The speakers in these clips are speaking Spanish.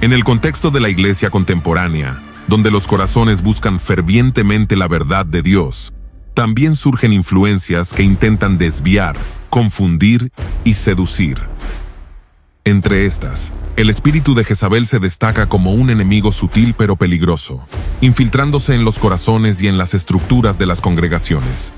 En el contexto de la iglesia contemporánea, donde los corazones buscan fervientemente la verdad de Dios, también surgen influencias que intentan desviar, confundir y seducir. Entre estas, el espíritu de Jezabel se destaca como un enemigo sutil pero peligroso, infiltrándose en los corazones y en las estructuras de las congregaciones.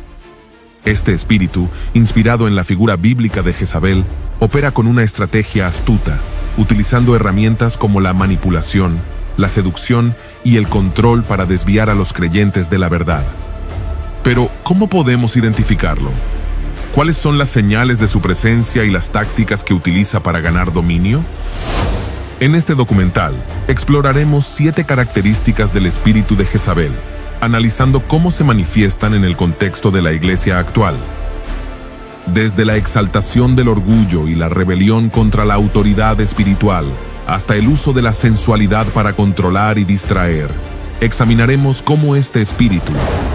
Este espíritu, inspirado en la figura bíblica de Jezabel, opera con una estrategia astuta, utilizando herramientas como la manipulación, la seducción y el control para desviar a los creyentes de la verdad. Pero, ¿cómo podemos identificarlo? ¿Cuáles son las señales de su presencia y las tácticas que utiliza para ganar dominio? En este documental, exploraremos 7 características del espíritu de Jezabel, analizando cómo se manifiestan en el contexto de la iglesia actual. Desde la exaltación del orgullo y la rebelión contra la autoridad espiritual, hasta el uso de la sensualidad para controlar y distraer, examinaremos cómo este espíritu,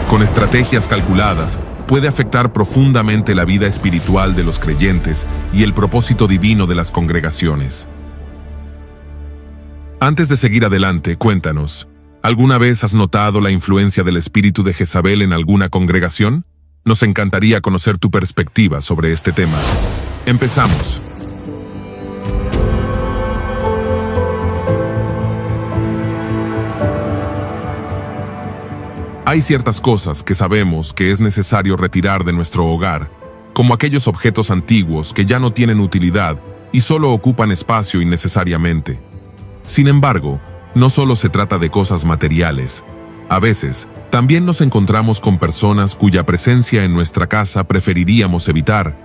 con estrategias calculadas, puede afectar profundamente la vida espiritual de los creyentes y el propósito divino de las congregaciones. Antes de seguir adelante, cuéntanos, ¿alguna vez has notado la influencia del espíritu de Jezabel en alguna congregación? Nos encantaría conocer tu perspectiva sobre este tema. Empezamos. Hay ciertas cosas que sabemos que es necesario retirar de nuestro hogar, como aquellos objetos antiguos que ya no tienen utilidad y solo ocupan espacio innecesariamente. Sin embargo, no solo se trata de cosas materiales. A veces, también nos encontramos con personas cuya presencia en nuestra casa preferiríamos evitar,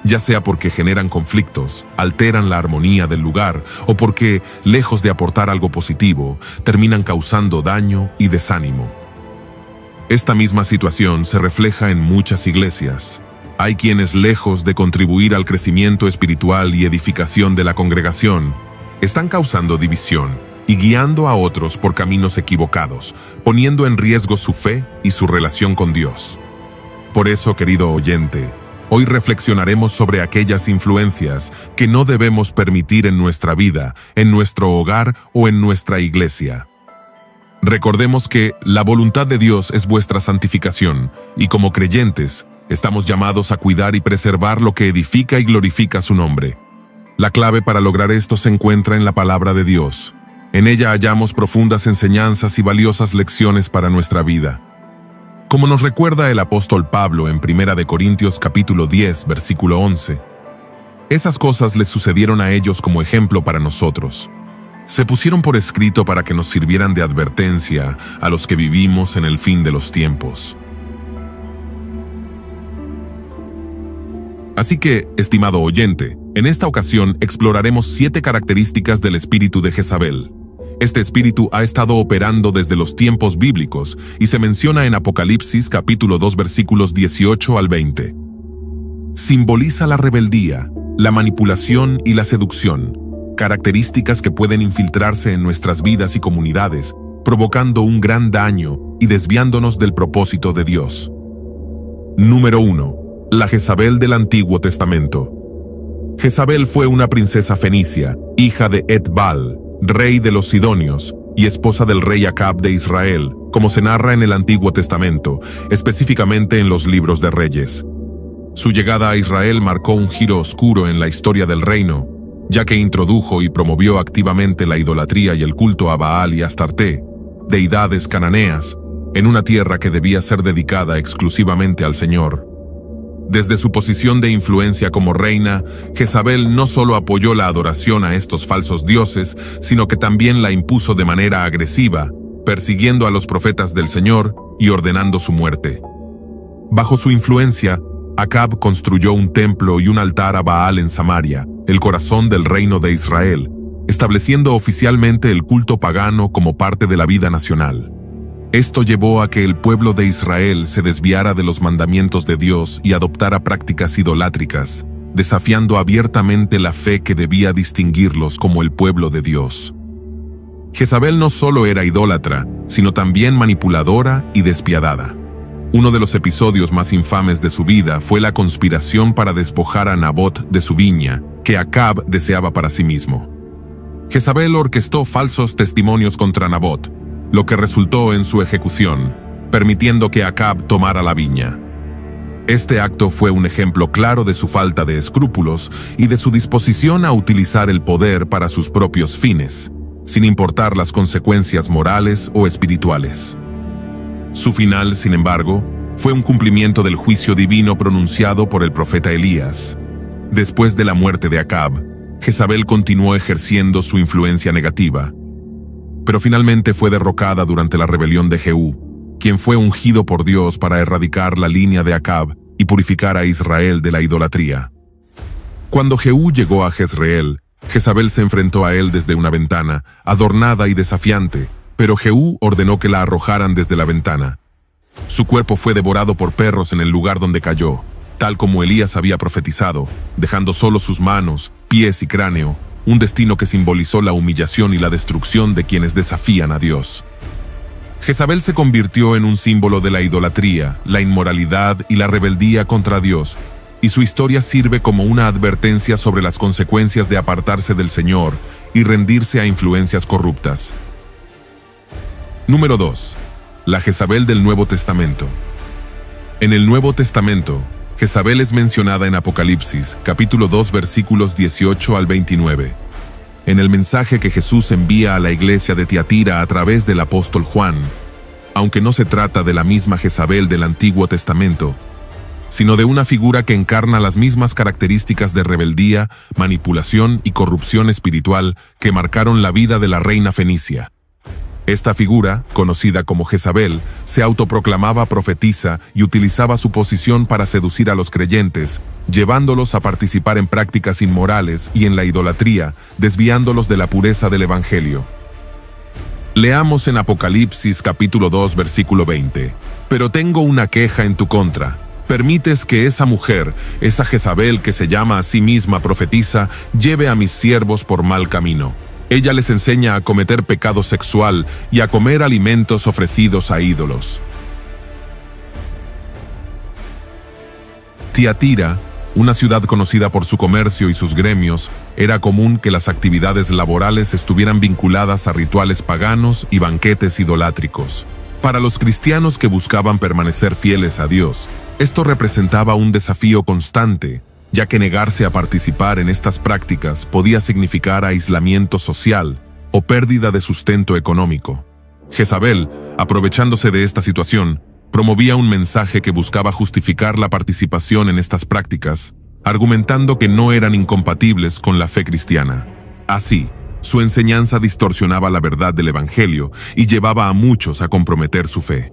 ya sea porque generan conflictos, alteran la armonía del lugar o porque, lejos de aportar algo positivo, terminan causando daño y desánimo. Esta misma situación se refleja en muchas iglesias. Hay quienes, lejos de contribuir al crecimiento espiritual y edificación de la congregación, están causando división y guiando a otros por caminos equivocados, poniendo en riesgo su fe y su relación con Dios. Por eso, querido oyente, hoy reflexionaremos sobre aquellas influencias que no debemos permitir en nuestra vida, en nuestro hogar o en nuestra iglesia. Recordemos que la voluntad de Dios es vuestra santificación, y como creyentes, estamos llamados a cuidar y preservar lo que edifica y glorifica su nombre. La clave para lograr esto se encuentra en la palabra de Dios. En ella hallamos profundas enseñanzas y valiosas lecciones para nuestra vida. Como nos recuerda el apóstol Pablo en 1 Corintios capítulo 10, versículo 11, esas cosas les sucedieron a ellos como ejemplo para nosotros. Se pusieron por escrito para que nos sirvieran de advertencia a los que vivimos en el fin de los tiempos. Así que, estimado oyente, en esta ocasión exploraremos 7 características del espíritu de Jezabel. Este espíritu ha estado operando desde los tiempos bíblicos y se menciona en Apocalipsis capítulo 2 versículos 18 al 20. Simboliza la rebeldía, la manipulación y la seducción, características que pueden infiltrarse en nuestras vidas y comunidades, provocando un gran daño y desviándonos del propósito de Dios. Número 1. La Jezabel del Antiguo Testamento. Jezabel fue una princesa fenicia, hija de Etbal, rey de los Sidonios, y esposa del rey Acab de Israel, como se narra en el Antiguo Testamento, específicamente en los libros de Reyes. Su llegada a Israel marcó un giro oscuro en la historia del reino, ya que introdujo y promovió activamente la idolatría y el culto a Baal y Astarte, deidades cananeas, en una tierra que debía ser dedicada exclusivamente al Señor. Desde su posición de influencia como reina, Jezabel no solo apoyó la adoración a estos falsos dioses, sino que también la impuso de manera agresiva, persiguiendo a los profetas del Señor y ordenando su muerte. Bajo su influencia, Acab construyó un templo y un altar a Baal en Samaria, el corazón del reino de Israel, estableciendo oficialmente el culto pagano como parte de la vida nacional. Esto llevó a que el pueblo de Israel se desviara de los mandamientos de Dios y adoptara prácticas idolátricas, desafiando abiertamente la fe que debía distinguirlos como el pueblo de Dios. Jezabel no solo era idólatra, sino también manipuladora y despiadada. Uno de los episodios más infames de su vida fue la conspiración para despojar a Nabot de su viña, que Acab deseaba para sí mismo. Jezabel orquestó falsos testimonios contra Nabot, lo que resultó en su ejecución, permitiendo que Acab tomara la viña. Este acto fue un ejemplo claro de su falta de escrúpulos y de su disposición a utilizar el poder para sus propios fines, sin importar las consecuencias morales o espirituales. Su final, sin embargo, fue un cumplimiento del juicio divino pronunciado por el profeta Elías. Después de la muerte de Acab, Jezabel continuó ejerciendo su influencia negativa, pero finalmente fue derrocada durante la rebelión de Jehú, quien fue ungido por Dios para erradicar la línea de Acab y purificar a Israel de la idolatría. Cuando Jehú llegó a Jezreel, Jezabel se enfrentó a él desde una ventana, adornada y desafiante, pero Jehú ordenó que la arrojaran desde la ventana. Su cuerpo fue devorado por perros en el lugar donde cayó, tal como Elías había profetizado, dejando solo sus manos, pies y cráneo, un destino que simbolizó la humillación y la destrucción de quienes desafían a Dios. Jezabel se convirtió en un símbolo de la idolatría, la inmoralidad y la rebeldía contra Dios, y su historia sirve como una advertencia sobre las consecuencias de apartarse del Señor y rendirse a influencias corruptas. Número 2. La Jezabel del Nuevo Testamento. En el Nuevo Testamento, Jezabel es mencionada en Apocalipsis, capítulo 2, versículos 18 al 29. En el mensaje que Jesús envía a la iglesia de Tiatira a través del apóstol Juan, aunque no se trata de la misma Jezabel del Antiguo Testamento, sino de una figura que encarna las mismas características de rebeldía, manipulación y corrupción espiritual que marcaron la vida de la reina fenicia. Esta figura, conocida como Jezabel, se autoproclamaba profetisa y utilizaba su posición para seducir a los creyentes, llevándolos a participar en prácticas inmorales y en la idolatría, desviándolos de la pureza del Evangelio. Leamos en Apocalipsis capítulo 2, versículo 20. «Pero tengo una queja en tu contra. Permites que esa mujer, esa Jezabel que se llama a sí misma profetisa, lleve a mis siervos por mal camino. Ella les enseña a cometer pecado sexual y a comer alimentos ofrecidos a ídolos». Tiatira, una ciudad conocida por su comercio y sus gremios, era común que las actividades laborales estuvieran vinculadas a rituales paganos y banquetes idolátricos. Para los cristianos que buscaban permanecer fieles a Dios, esto representaba un desafío constante, ya que negarse a participar en estas prácticas podía significar aislamiento social o pérdida de sustento económico. Jezabel, aprovechándose de esta situación, promovía un mensaje que buscaba justificar la participación en estas prácticas, argumentando que no eran incompatibles con la fe cristiana. Así, su enseñanza distorsionaba la verdad del Evangelio y llevaba a muchos a comprometer su fe.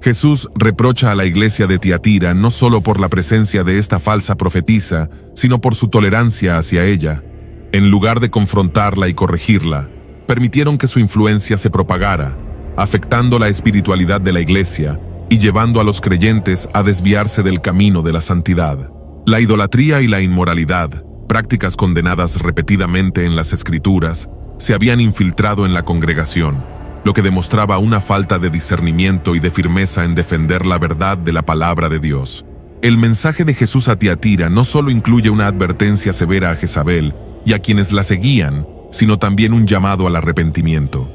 Jesús reprocha a la iglesia de Tiatira no solo por la presencia de esta falsa profetisa, sino por su tolerancia hacia ella. En lugar de confrontarla y corregirla, permitieron que su influencia se propagara, afectando la espiritualidad de la iglesia y llevando a los creyentes a desviarse del camino de la santidad. La idolatría y la inmoralidad, prácticas condenadas repetidamente en las Escrituras, se habían infiltrado en la congregación, lo que demostraba una falta de discernimiento y de firmeza en defender la verdad de la palabra de Dios. El mensaje de Jesús a Tiatira no solo incluye una advertencia severa a Jezabel y a quienes la seguían, sino también un llamado al arrepentimiento.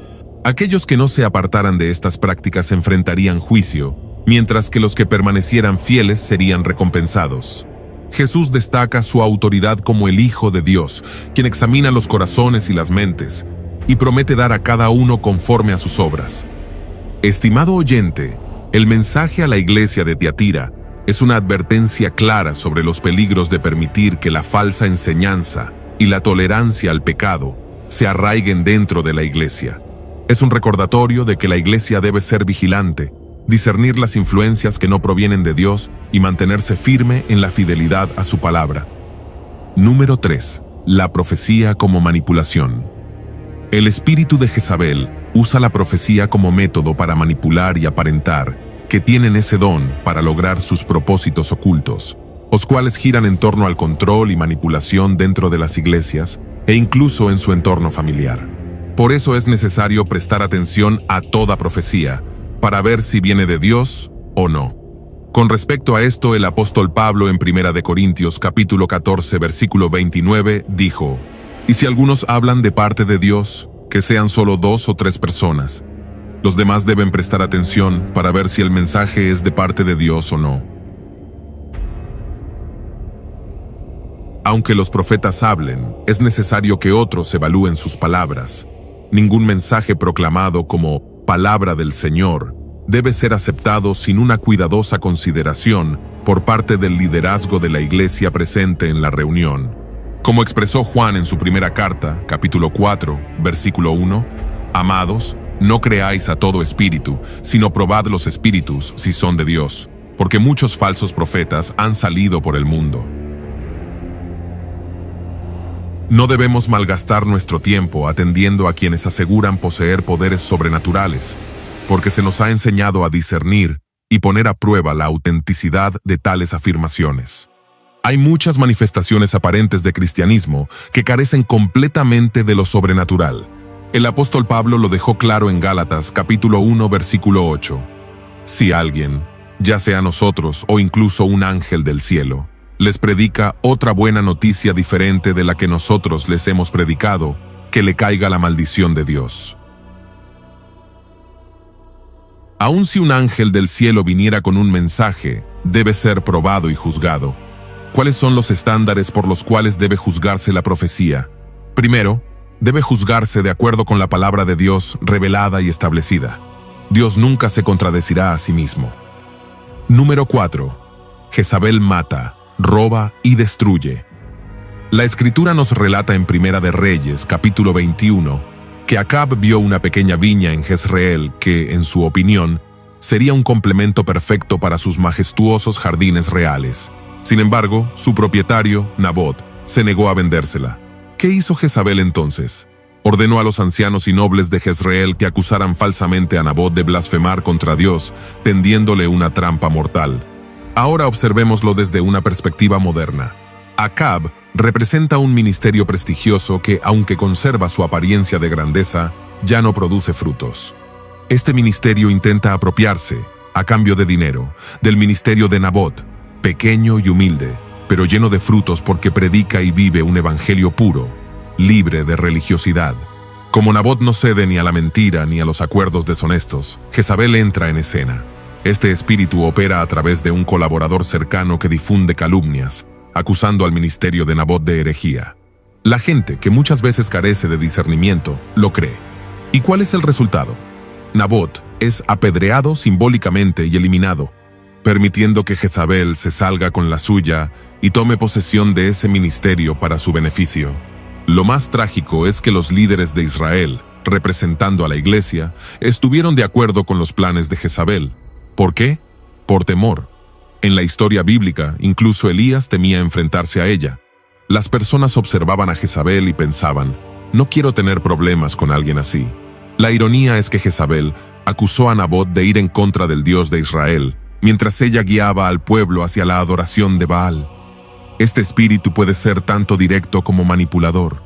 Aquellos que no se apartaran de estas prácticas enfrentarían juicio, mientras que los que permanecieran fieles serían recompensados. Jesús destaca su autoridad como el Hijo de Dios, quien examina los corazones y las mentes, y promete dar a cada uno conforme a sus obras. Estimado oyente, el mensaje a la iglesia de Tiatira es una advertencia clara sobre los peligros de permitir que la falsa enseñanza y la tolerancia al pecado se arraiguen dentro de la iglesia. Es un recordatorio de que la iglesia debe ser vigilante, discernir las influencias que no provienen de Dios y mantenerse firme en la fidelidad a su palabra. Número 3. La profecía como manipulación. El espíritu de Jezabel usa la profecía como método para manipular y aparentar que tienen ese don para lograr sus propósitos ocultos, los cuales giran en torno al control y manipulación dentro de las iglesias e incluso en su entorno familiar. Por eso es necesario prestar atención a toda profecía, para ver si viene de Dios o no. Con respecto a esto, el apóstol Pablo en 1 Corintios capítulo 14 versículo 29 dijo: Y si algunos hablan de parte de Dios, que sean solo 2 o 3 personas. Los demás deben prestar atención para ver si el mensaje es de parte de Dios o no. Aunque los profetas hablen, es necesario que otros evalúen sus palabras. Ningún mensaje proclamado como palabra del Señor debe ser aceptado sin una cuidadosa consideración por parte del liderazgo de la iglesia presente en la reunión. Como expresó Juan en su primera carta, capítulo 4, versículo 1, «Amados, no creáis a todo espíritu, sino probad los espíritus si son de Dios, porque muchos falsos profetas han salido por el mundo». No debemos malgastar nuestro tiempo atendiendo a quienes aseguran poseer poderes sobrenaturales, porque se nos ha enseñado a discernir y poner a prueba la autenticidad de tales afirmaciones. Hay muchas manifestaciones aparentes de cristianismo que carecen completamente de lo sobrenatural. El apóstol Pablo lo dejó claro en Gálatas capítulo 1 versículo 8. Si alguien, ya sea nosotros o incluso un ángel del cielo, les predica otra buena noticia diferente de la que nosotros les hemos predicado, que le caiga la maldición de Dios. Aun si un ángel del cielo viniera con un mensaje, debe ser probado y juzgado. ¿Cuáles son los estándares por los cuales debe juzgarse la profecía? Primero, debe juzgarse de acuerdo con la palabra de Dios revelada y establecida. Dios nunca se contradecirá a sí mismo. Número 4. Jezabel mata, roba y destruye. La Escritura nos relata en Primera de Reyes, capítulo 21, que Acab vio una pequeña viña en Jezreel que, en su opinión, sería un complemento perfecto para sus majestuosos jardines reales. Sin embargo, su propietario, Nabot, se negó a vendérsela. ¿Qué hizo Jezabel entonces? Ordenó a los ancianos y nobles de Jezreel que acusaran falsamente a Nabot de blasfemar contra Dios, tendiéndole una trampa mortal. Ahora observémoslo desde una perspectiva moderna. Acab representa un ministerio prestigioso que, aunque conserva su apariencia de grandeza, ya no produce frutos. Este ministerio intenta apropiarse, a cambio de dinero, del ministerio de Nabot, pequeño y humilde, pero lleno de frutos porque predica y vive un evangelio puro, libre de religiosidad. Como Nabot no cede ni a la mentira ni a los acuerdos deshonestos, Jezabel entra en escena. Este espíritu opera a través de un colaborador cercano que difunde calumnias, acusando al ministerio de Nabot de herejía. La gente, que muchas veces carece de discernimiento, lo cree. ¿Y cuál es el resultado? Nabot es apedreado simbólicamente y eliminado, permitiendo que Jezabel se salga con la suya y tome posesión de ese ministerio para su beneficio. Lo más trágico es que los líderes de Israel, representando a la iglesia, estuvieron de acuerdo con los planes de Jezabel. ¿Por qué? Por temor. En la historia bíblica, incluso Elías temía enfrentarse a ella. Las personas observaban a Jezabel y pensaban, no quiero tener problemas con alguien así. La ironía es que Jezabel acusó a Nabot de ir en contra del Dios de Israel, mientras ella guiaba al pueblo hacia la adoración de Baal. Este espíritu puede ser tanto directo como manipulador.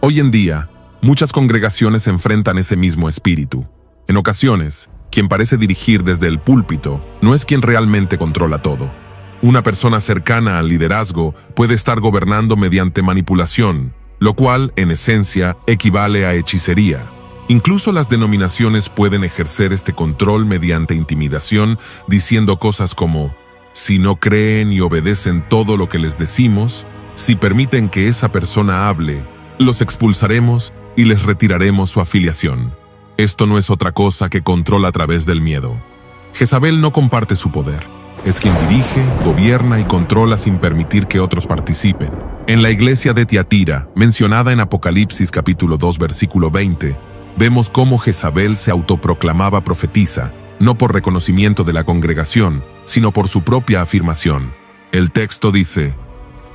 Hoy en día, muchas congregaciones enfrentan ese mismo espíritu. En ocasiones, quien parece dirigir desde el púlpito no es quien realmente controla todo. Una persona cercana al liderazgo puede estar gobernando mediante manipulación, lo cual, en esencia, equivale a hechicería. Incluso las denominaciones pueden ejercer este control mediante intimidación, diciendo cosas como, si no creen y obedecen todo lo que les decimos, si permiten que esa persona hable, los expulsaremos y les retiraremos su afiliación. Esto no es otra cosa que control a través del miedo. Jezabel no comparte su poder. Es quien dirige, gobierna y controla sin permitir que otros participen. En la iglesia de Tiatira, mencionada en Apocalipsis capítulo 2 versículo 20, vemos cómo Jezabel se autoproclamaba profetisa, no por reconocimiento de la congregación, sino por su propia afirmación. El texto dice,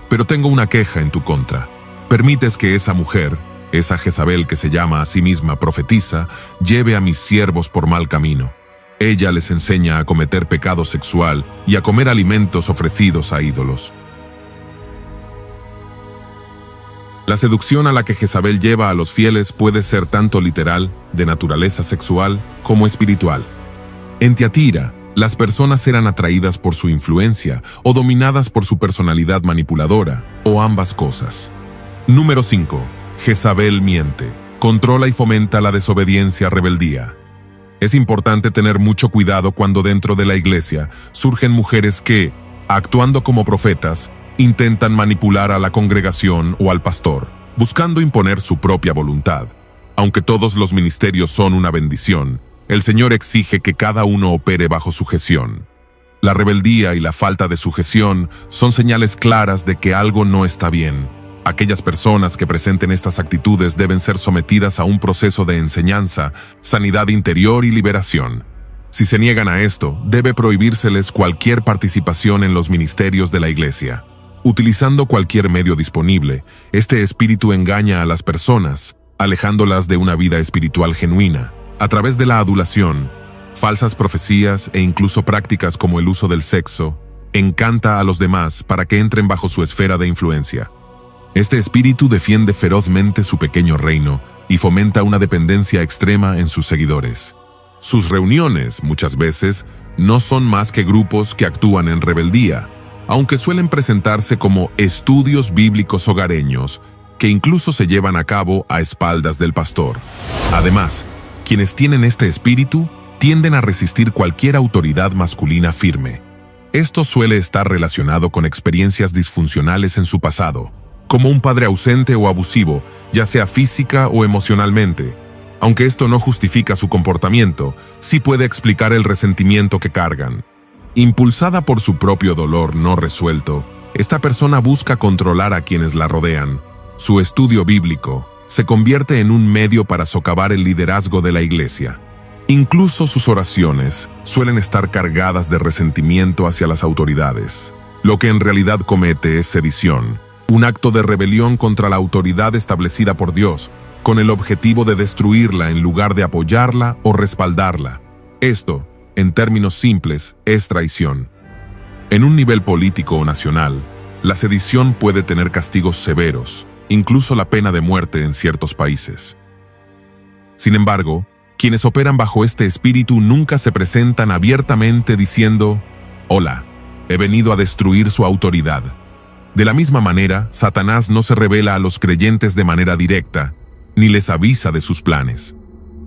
«Pero tengo una queja en tu contra. Permites que esa mujer, esa Jezabel que se llama a sí misma profetisa, lleve a mis siervos por mal camino. Ella les enseña a cometer pecado sexual y a comer alimentos ofrecidos a ídolos». La seducción a la que Jezabel lleva a los fieles puede ser tanto literal, de naturaleza sexual, como espiritual. En Tiatira, las personas eran atraídas por su influencia o dominadas por su personalidad manipuladora, o ambas cosas. Número 5. Jezabel miente, controla y fomenta la desobediencia, rebeldía. Es importante tener mucho cuidado cuando dentro de la iglesia surgen mujeres que, actuando como profetas, intentan manipular a la congregación o al pastor, buscando imponer su propia voluntad. Aunque todos los ministerios son una bendición, el Señor exige que cada uno opere bajo sujeción. La rebeldía y la falta de sujeción son señales claras de que algo no está bien. Aquellas personas que presenten estas actitudes deben ser sometidas a un proceso de enseñanza, sanidad interior y liberación. Si se niegan a esto, debe prohibírseles cualquier participación en los ministerios de la iglesia. Utilizando cualquier medio disponible, este espíritu engaña a las personas, alejándolas de una vida espiritual genuina, a través de la adulación, falsas profecías e incluso prácticas como el uso del sexo. Encanta a los demás para que entren bajo su esfera de influencia. Este espíritu defiende ferozmente su pequeño reino y fomenta una dependencia extrema en sus seguidores. Sus reuniones, muchas veces, no son más que grupos que actúan en rebeldía, aunque suelen presentarse como estudios bíblicos hogareños, que incluso se llevan a cabo a espaldas del pastor. Además, quienes tienen este espíritu tienden a resistir cualquier autoridad masculina firme. Esto suele estar relacionado con experiencias disfuncionales en su pasado, como un padre ausente o abusivo, ya sea física o emocionalmente. Aunque esto no justifica su comportamiento, sí puede explicar el resentimiento que cargan. Impulsada por su propio dolor no resuelto, esta persona busca controlar a quienes la rodean. Su estudio bíblico se convierte en un medio para socavar el liderazgo de la iglesia. Incluso sus oraciones suelen estar cargadas de resentimiento hacia las autoridades. Lo que en realidad comete es sedición, un acto de rebelión contra la autoridad establecida por Dios, con el objetivo de destruirla en lugar de apoyarla o respaldarla. Esto, en términos simples, es traición. En un nivel político o nacional, la sedición puede tener castigos severos, incluso la pena de muerte en ciertos países. Sin embargo, quienes operan bajo este espíritu nunca se presentan abiertamente diciendo: «Hola, he venido a destruir su autoridad». De la misma manera, Satanás no se revela a los creyentes de manera directa, ni les avisa de sus planes.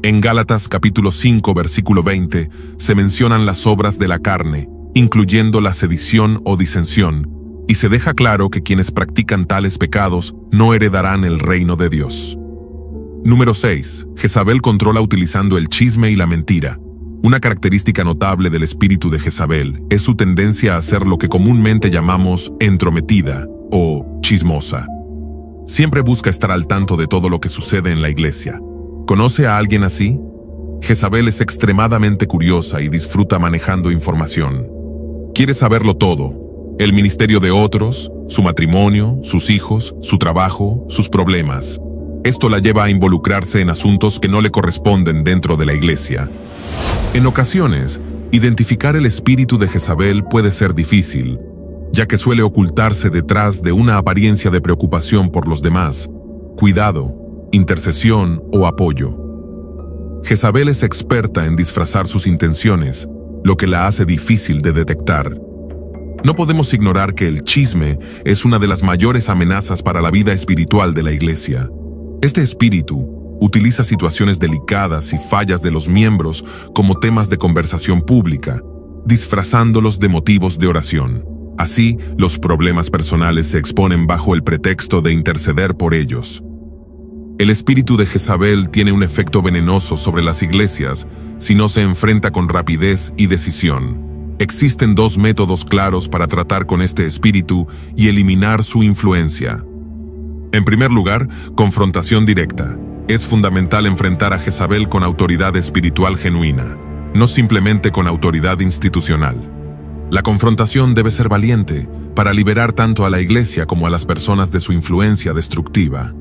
En Gálatas capítulo 5, versículo 20, se mencionan las obras de la carne, incluyendo la sedición o disensión, y se deja claro que quienes practican tales pecados no heredarán el reino de Dios. Número 6. Jezabel controla utilizando el chisme y la mentira. Una característica notable del espíritu de Jezabel es su tendencia a ser lo que comúnmente llamamos entrometida o chismosa. Siempre busca estar al tanto de todo lo que sucede en la iglesia. ¿Conoce a alguien así? Jezabel es extremadamente curiosa y disfruta manejando información. Quiere saberlo todo: el ministerio de otros, su matrimonio, sus hijos, su trabajo, sus problemas. Esto la lleva a involucrarse en asuntos que no le corresponden dentro de la iglesia. En ocasiones, identificar el espíritu de Jezabel puede ser difícil, ya que suele ocultarse detrás de una apariencia de preocupación por los demás, cuidado, intercesión o apoyo. Jezabel es experta en disfrazar sus intenciones, lo que la hace difícil de detectar. No podemos ignorar que el chisme es una de las mayores amenazas para la vida espiritual de la iglesia. Este espíritu utiliza situaciones delicadas y fallas de los miembros como temas de conversación pública, disfrazándolos de motivos de oración. Así, los problemas personales se exponen bajo el pretexto de interceder por ellos. El espíritu de Jezabel tiene un efecto venenoso sobre las iglesias si no se enfrenta con rapidez y decisión. Existen dos métodos claros para tratar con este espíritu y eliminar su influencia. En primer lugar, confrontación directa. Es fundamental enfrentar a Jezabel con autoridad espiritual genuina, no simplemente con autoridad institucional. La confrontación debe ser valiente para liberar tanto a la iglesia como a las personas de su influencia destructiva.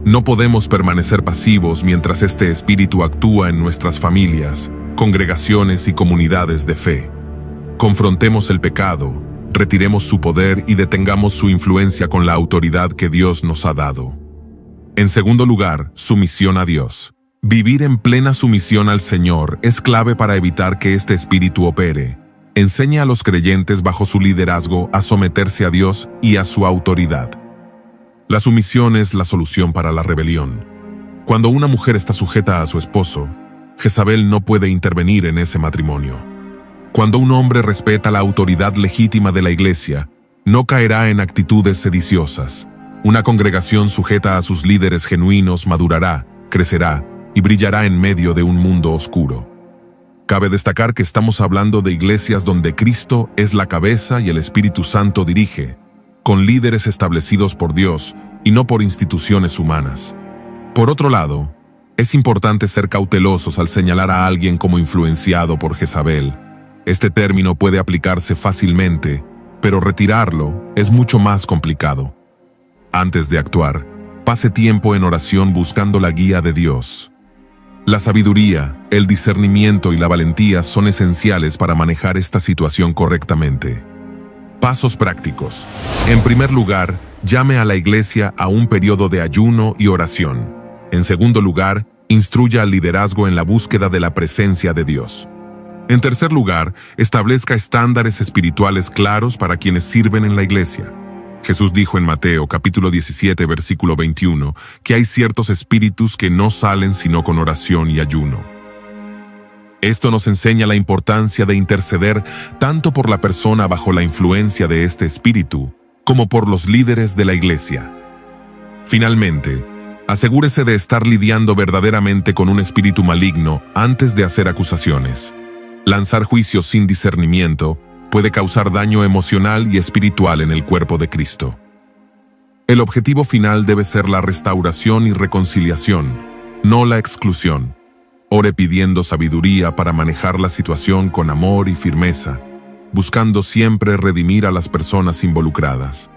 No podemos permanecer pasivos mientras este espíritu actúa en nuestras familias, congregaciones y comunidades de fe. Confrontemos el pecado, retiremos su poder y detengamos su influencia con la autoridad que Dios nos ha dado. En segundo lugar, sumisión a Dios. Vivir en plena sumisión al Señor es clave para evitar que este espíritu opere. Enseña a los creyentes bajo su liderazgo a someterse a Dios y a su autoridad. La sumisión es la solución para la rebelión. Cuando una mujer está sujeta a su esposo, Jezabel no puede intervenir en ese matrimonio. Cuando un hombre respeta la autoridad legítima de la iglesia, no caerá en actitudes sediciosas. Una congregación sujeta a sus líderes genuinos madurará, crecerá y brillará en medio de un mundo oscuro. Cabe destacar que estamos hablando de iglesias donde Cristo es la cabeza y el Espíritu Santo dirige, con líderes establecidos por Dios y no por instituciones humanas. Por otro lado, es importante ser cautelosos al señalar a alguien como influenciado por Jezabel. Este término puede aplicarse fácilmente, pero retirarlo es mucho más complicado. Antes de actuar, pase tiempo en oración buscando la guía de Dios. La sabiduría, el discernimiento y la valentía son esenciales para manejar esta situación correctamente. Pasos prácticos. En primer lugar, llame a la iglesia a un periodo de ayuno y oración. En segundo lugar, instruya al liderazgo en la búsqueda de la presencia de Dios. En tercer lugar, establezca estándares espirituales claros para quienes sirven en la iglesia. Jesús dijo en Mateo capítulo 17, versículo 21, que hay ciertos espíritus que no salen sino con oración y ayuno. Esto nos enseña la importancia de interceder tanto por la persona bajo la influencia de este espíritu, como por los líderes de la iglesia. Finalmente, asegúrese de estar lidiando verdaderamente con un espíritu maligno antes de hacer acusaciones. Lanzar juicios sin discernimiento puede causar daño emocional y espiritual en el cuerpo de Cristo. El objetivo final debe ser la restauración y reconciliación, no la exclusión. Ore pidiendo sabiduría para manejar la situación con amor y firmeza, buscando siempre redimir a las personas involucradas.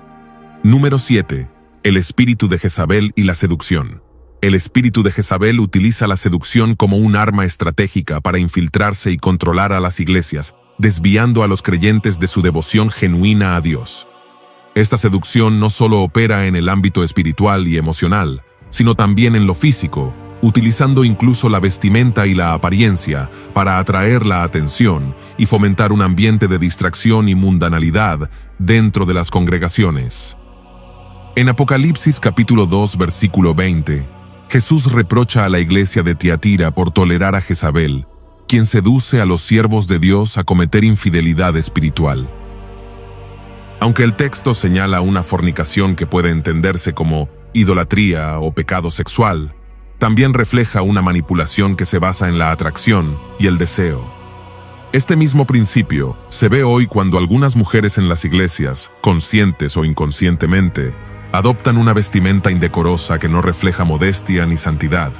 Número 7. El espíritu de Jezabel y la seducción. El espíritu de Jezabel utiliza la seducción como un arma estratégica para infiltrarse y controlar a las iglesias, desviando a los creyentes de su devoción genuina a Dios. Esta seducción no solo opera en el ámbito espiritual y emocional, sino también en lo físico, utilizando incluso la vestimenta y la apariencia para atraer la atención y fomentar un ambiente de distracción y mundanalidad dentro de las congregaciones. En Apocalipsis capítulo 2, versículo 20, Jesús reprocha a la iglesia de Tiatira por tolerar a Jezabel, quien seduce a los siervos de Dios a cometer infidelidad espiritual. Aunque el texto señala una fornicación que puede entenderse como idolatría o pecado sexual, también refleja una manipulación que se basa en la atracción y el deseo. Este mismo principio se ve hoy cuando algunas mujeres en las iglesias, conscientes o inconscientemente, adoptan una vestimenta indecorosa que no refleja modestia ni santidad,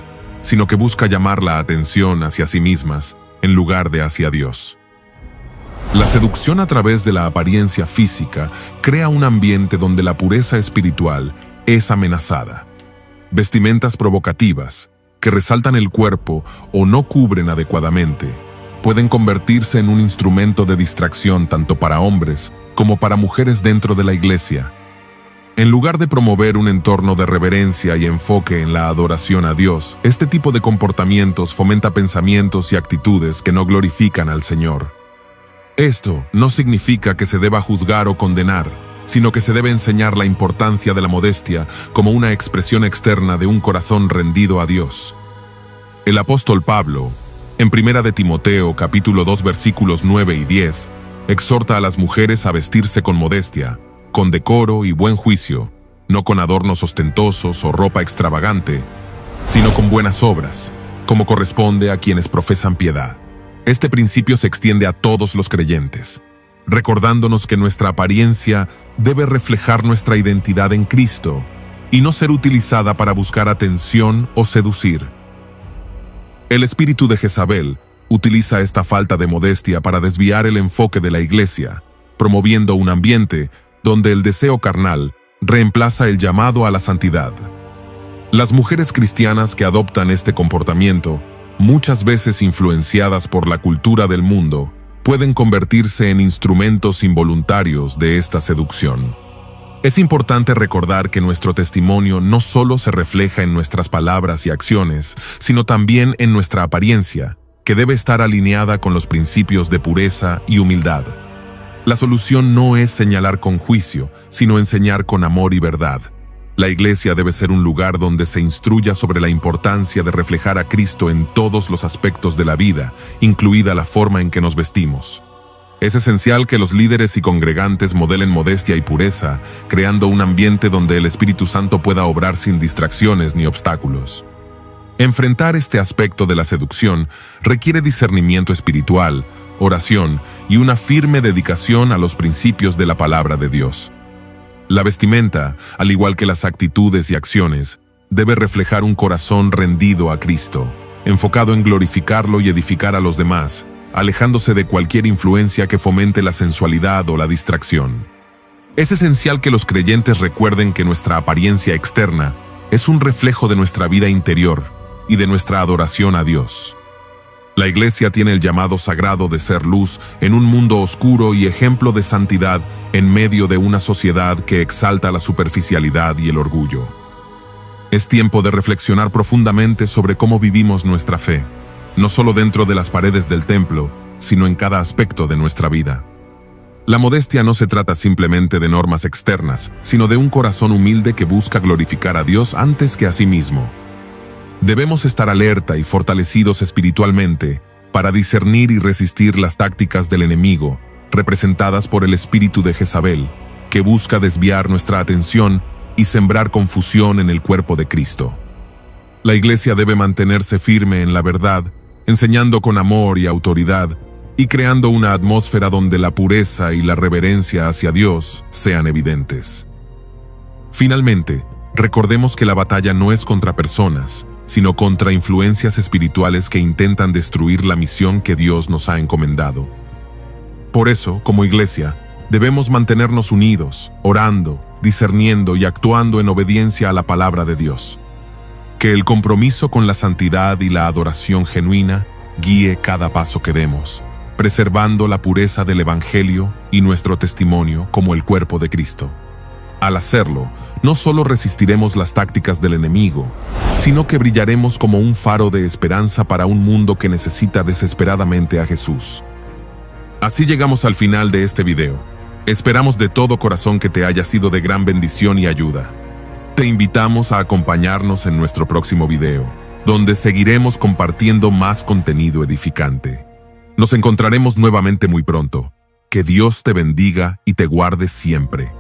sino que busca llamar la atención hacia sí mismas en lugar de hacia Dios. La seducción a través de la apariencia física crea un ambiente donde la pureza espiritual es amenazada. Vestimentas provocativas, que resaltan el cuerpo o no cubren adecuadamente, pueden convertirse en un instrumento de distracción tanto para hombres como para mujeres dentro de la iglesia. En lugar de promover un entorno de reverencia y enfoque en la adoración a Dios, este tipo de comportamientos fomenta pensamientos y actitudes que no glorifican al Señor. Esto no significa que se deba juzgar o condenar, sino que se debe enseñar la importancia de la modestia como una expresión externa de un corazón rendido a Dios. El apóstol Pablo, en 1 de Timoteo capítulo 2 versículos 9 y 10, exhorta a las mujeres a vestirse con modestia, con decoro y buen juicio, no con adornos ostentosos o ropa extravagante, sino con buenas obras, como corresponde a quienes profesan piedad. Este principio se extiende a todos los creyentes, recordándonos que nuestra apariencia debe reflejar nuestra identidad en Cristo y no ser utilizada para buscar atención o seducir. El espíritu de Jezabel utiliza esta falta de modestia para desviar el enfoque de la iglesia, promoviendo un ambiente donde el deseo carnal reemplaza el llamado a la santidad. Las mujeres cristianas que adoptan este comportamiento, muchas veces influenciadas por la cultura del mundo, pueden convertirse en instrumentos involuntarios de esta seducción. Es importante recordar que nuestro testimonio no solo se refleja en nuestras palabras y acciones, sino también en nuestra apariencia, que debe estar alineada con los principios de pureza y humildad. La solución no es señalar con juicio, sino enseñar con amor y verdad. La iglesia debe ser un lugar donde se instruya sobre la importancia de reflejar a Cristo en todos los aspectos de la vida, incluida la forma en que nos vestimos. Es esencial que los líderes y congregantes modelen modestia y pureza, creando un ambiente donde el Espíritu Santo pueda obrar sin distracciones ni obstáculos. Enfrentar este aspecto de la seducción requiere discernimiento espiritual, oración y una firme dedicación a los principios de la palabra de Dios. La vestimenta, al igual que las actitudes y acciones, debe reflejar un corazón rendido a Cristo, enfocado en glorificarlo y edificar a los demás, alejándose de cualquier influencia que fomente la sensualidad o la distracción. Es esencial que los creyentes recuerden que nuestra apariencia externa es un reflejo de nuestra vida interior y de nuestra adoración a Dios. La iglesia tiene el llamado sagrado de ser luz en un mundo oscuro y ejemplo de santidad en medio de una sociedad que exalta la superficialidad y el orgullo. Es tiempo de reflexionar profundamente sobre cómo vivimos nuestra fe, no solo dentro de las paredes del templo, sino en cada aspecto de nuestra vida. La modestia no se trata simplemente de normas externas, sino de un corazón humilde que busca glorificar a Dios antes que a sí mismo. Debemos estar alerta y fortalecidos espiritualmente para discernir y resistir las tácticas del enemigo, representadas por el espíritu de Jezabel, que busca desviar nuestra atención y sembrar confusión en el cuerpo de Cristo. La iglesia debe mantenerse firme en la verdad, enseñando con amor y autoridad, y creando una atmósfera donde la pureza y la reverencia hacia Dios sean evidentes. Finalmente, recordemos que la batalla no es contra personas, sino contra influencias espirituales que intentan destruir la misión que Dios nos ha encomendado. Por eso, como iglesia, debemos mantenernos unidos, orando, discerniendo y actuando en obediencia a la palabra de Dios. Que el compromiso con la santidad y la adoración genuina guíe cada paso que demos, preservando la pureza del Evangelio y nuestro testimonio como el cuerpo de Cristo. Al hacerlo, no solo resistiremos las tácticas del enemigo, sino que brillaremos como un faro de esperanza para un mundo que necesita desesperadamente a Jesús. Así llegamos al final de este video. Esperamos de todo corazón que te haya sido de gran bendición y ayuda. Te invitamos a acompañarnos en nuestro próximo video, donde seguiremos compartiendo más contenido edificante. Nos encontraremos nuevamente muy pronto. Que Dios te bendiga y te guarde siempre.